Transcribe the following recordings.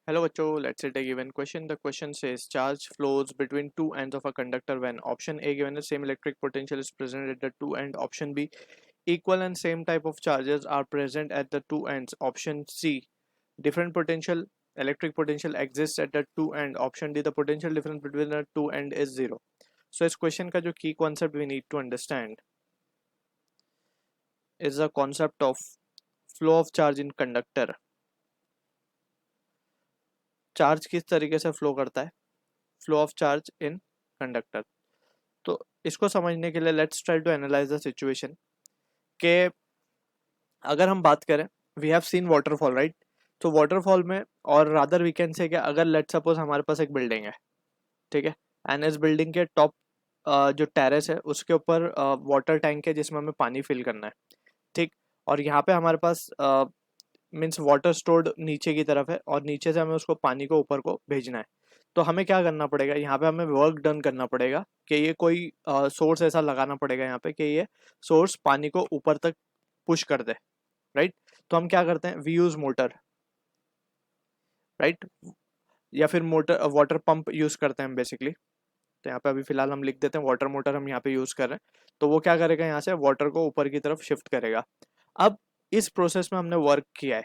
Hello बच्चों, let's say a given question. The question says charge flows between two ends of a conductor when option A given the same electric potential is present at the two end, option B equal and same type of charges are present at the two ends, option C different potential electric potential exists at the two end, option D the potential difference between the two end is zero. So इस question का जो key concept we need to understand is the concept of flow of charge in conductor. Charge किस तरीके से flow करता है, flow of charge in conductor. तो इसको समझने के लिए let's try to analyse the situation के अगर हम बात करें we have seen waterfall right. तो वाटरफॉल में और रादर वी कैन से कि अगर लेट्स सपोज हमारे पास एक बिल्डिंग है, ठीक है, एंड इस बिल्डिंग के टॉप जो टेरेस है उसके ऊपर वाटर टैंक है जिसमें हमें पानी फिल करना है, ठीक. और यहाँ पे हमारे पास मीन्स वाटर स्टोर्ड नीचे की तरफ है और नीचे से हमें उसको पानी को ऊपर को भेजना है. तो हमें क्या करना पड़ेगा, यहाँ पे हमें वर्क डन करना पड़ेगा कि ये कोई सोर्स ऐसा लगाना पड़ेगा यहाँ पे कि ये सोर्स पानी को ऊपर तक पुश कर दे, राइट. तो हम क्या करते हैं, वी यूज मोटर, राइट, या फिर मोटर वाटर पंप यूज करते हैं हम बेसिकली. तो यहाँ पे अभी फिलहाल हम लिख देते हैं वाटर मोटर हम यहाँ पे यूज कर रहे हैं. तो वो क्या करेगा, यहाँ से वाटर को ऊपर की तरफ शिफ्ट करेगा. अब इस प्रोसेस में हमने वर्क किया है,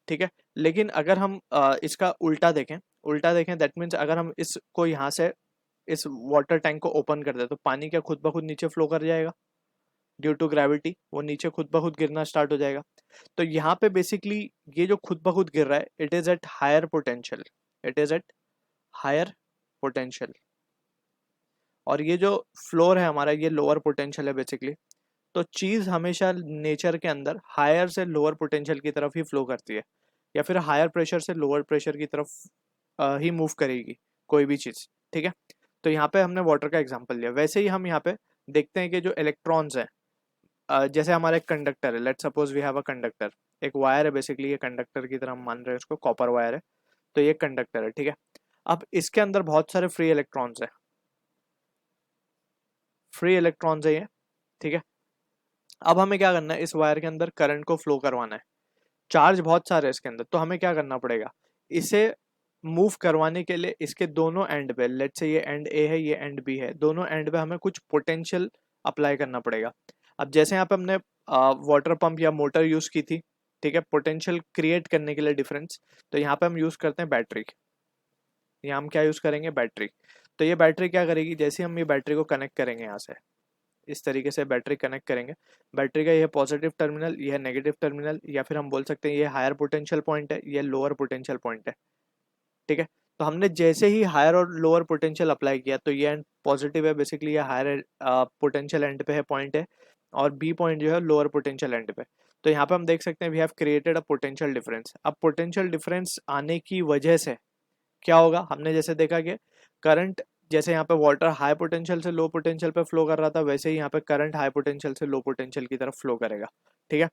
ठीक है. लेकिन अगर हम इसका उल्टा देखें दैट मीन्स अगर हम इसको यहाँ से इस वाटर टैंक को ओपन कर दे तो पानी क्या खुद ब खुद नीचे फ्लो कर जाएगा ड्यू टू ग्रेविटी, वो नीचे खुद ब खुद गिरना स्टार्ट हो जाएगा. तो यहाँ पे बेसिकली ये जो खुद ब खुद गिर रहा है it is at higher potential, it is at higher potential. और ये जो फ्लोर है हमारा ये लोअर पोटेंशियल है बेसिकली. तो चीज हमेशा नेचर के अंदर हायर से लोअर पोटेंशियल की तरफ ही फ्लो करती है या फिर हायर प्रेशर से लोअर प्रेशर की तरफ ही मूव करेगी कोई भी चीज, ठीक है. तो यहाँ पे हमने वाटर का एग्जांपल लिया. वैसे ही हम यहाँ पे देखते हैं कि जो इलेक्ट्रॉन्स हैं, जैसे हमारा एक कंडक्टर है, let's suppose we have a conductor, एक वायर है बेसिकली, ये कंडक्टर की तरह हम मान रहे हैं इसको, कॉपर वायर है. तो ये कंडक्टर है, ठीक है. अब इसके अंदर बहुत सारे फ्री इलेक्ट्रॉन्स है, फ्री इलेक्ट्रॉन्स है ये, ठीक है. अब हमें क्या करना है, इस वायर के अंदर करंट को फ्लो करवाना है. चार्ज बहुत सारे है इसके अंदर, तो हमें क्या करना पड़ेगा, इसे मूव करवाने के लिए इसके दोनों एंड पे, लेट्स से ये एंड ए है ये एंड बी है, दोनों एंड पे हमें कुछ पोटेंशियल अप्लाई करना पड़ेगा. अब जैसे यहाँ पे हमने वाटर पंप या मोटर यूज की थी, ठीक है, पोटेंशियल क्रिएट करने के लिए डिफरेंस. तो यहाँ पे हम यूज करते हैं बैटरी. यहाँ हम क्या यूज करेंगे, बैटरी. तो ये बैटरी क्या करेगी, जैसे हम ये बैटरी को कनेक्ट करेंगे यहाँ से, इस तरीके से बैटरी कनेक्ट करेंगे, बैटरी का यह पॉजिटिव टर्मिनल, यह नेगेटिव टर्मिनल, या फिर हम बोल सकते हैं ये हायर पोटेंशियल पॉइंट है, ये लोअर पोटेंशियल पॉइंट है, ठीक है. तो हमने जैसे ही हायर और लोअर पोटेंशियल अप्लाई किया तो ये एंड पॉजिटिव है बेसिकली, ये हायर पोटेंशियल एंड पे है पॉइंट है, और बी पॉइंट जो है लोअर पोटेंशियल एंड पे. तो यहाँ पे हम देख सकते हैं we have created a potential difference. अब पोटेंशियल डिफरेंस आने की वजह से क्या होगा, हमने जैसे देखा कि करंट, जैसे यहाँ पे वाटर हाई पोटेंशियल से लो पोटेंशियल पे फ्लो कर रहा था, वैसे ही यहाँ पे करंट हाई पोटेंशियल से लो पोटेंशियल की तरफ फ्लो करेगा, ठीक है.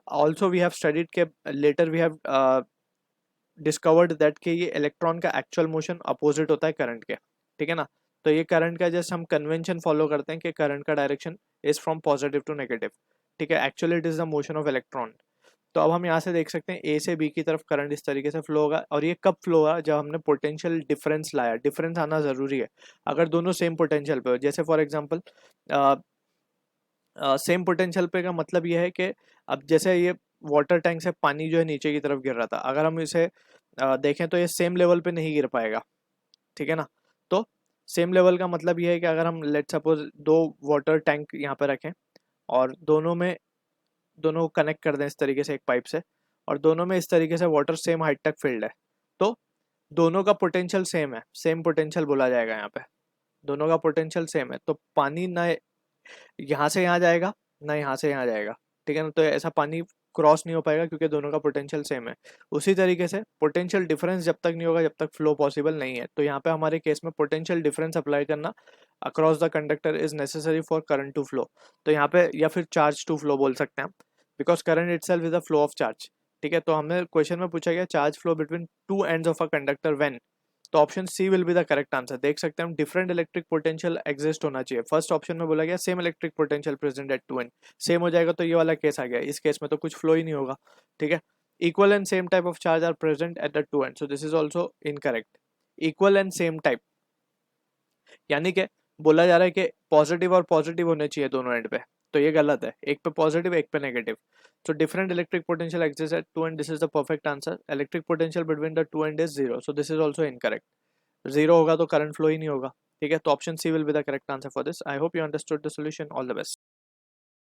ऑल्सो वी हैव स्टडीड के later we have discovered that कि ये इलेक्ट्रॉन का एक्चुअल मोशन अपोजिट होता है करंट के, ठीक है ना. तो ये करंट का जस्ट हम कन्वेंशन फॉलो करते हैं कि करंट का direction is from positive to negative, ठीक है. Actually it is the motion of electron. तो अब हम यहाँ से देख सकते हैं ए से बी की तरफ करंट इस तरीके से फ्लो होगा, और ये कब फ्लो होगा, जब हमने पोटेंशियल डिफरेंस लाया. डिफरेंस आना जरूरी है अगर दोनों सेम पोटेंशियल पे हो. जैसे फॉर एग्जांपल सेम पोटेंशियल पे का मतलब ये है कि अब जैसे ये वाटर टैंक से पानी जो है नीचे की तरफ गिर रहा था, अगर हम इसे देखें तो ये सेम लेवल पे नहीं गिर पाएगा, ठीक है ना. तो सेम लेवल का मतलब ये है कि अगर हम लेट सपोज दो वाटर टैंक यहाँ पे रखें और दोनों को कनेक्ट कर दें इस तरीके से एक पाइप से, और दोनों में इस तरीके से वाटर सेम हाइट तक फिल्ड है, तो दोनों का पोटेंशियल सेम है, सेम पोटेंशियल बोला जाएगा यहाँ पे. दोनों का पोटेंशियल सेम है तो पानी ना यहाँ से यहाँ जाएगा ना यहाँ से यहाँ जाएगा, ठीक है ना. तो ऐसा पानी क्रॉस नहीं हो पाएगा क्योंकि दोनों का पोटेंशियल सेम है. उसी तरीके से पोटेंशियल डिफरेंस जब तक नहीं होगा जब तक फ्लो पॉसिबल नहीं है. तो यहाँ पे हमारे केस में पोटेंशियल डिफरेंस अप्लाई करना across the conductor is necessary for current to flow. तो यहाँ पे या फिर चार्ज टू फ्लो बोल सकते हैं हम, because current itself is the flow of charge, ठीक है. तो हमने क्वेश्चन में पूछा गया charge flow between two ends of a conductor when, तो option C will be the correct answer. देख सकते हैं हम डिफरेंट इलेक्ट्रिक पोटेंशियल एग्जिस्ट होना चाहिए. फर्स्ट ऑप्शन में बोला गया same electric potential present at two end, same हो जाएगा तो ये वाला केस आ गया. इस केस में तो कुछ फ्लो ही नहीं होगा, ठीक है. Equal and same type of charge are present at the two ends, so this is also incorrect. Equal and same type यानी कि बोला जा रहा है कि पॉजिटिव और पॉजिटिव होने चाहिए दोनों एंड पे, तो ये गलत है, एक पे पॉजिटिव एक पे negative. So different electric potential exists at two end. This is the perfect answer. Electric potential between the two end is zero. So this is also incorrect. Zero होगा तो current flow ही नहीं होगा. ठीक है, तो option C will be the correct answer for this. I hope you understood the solution. All the best.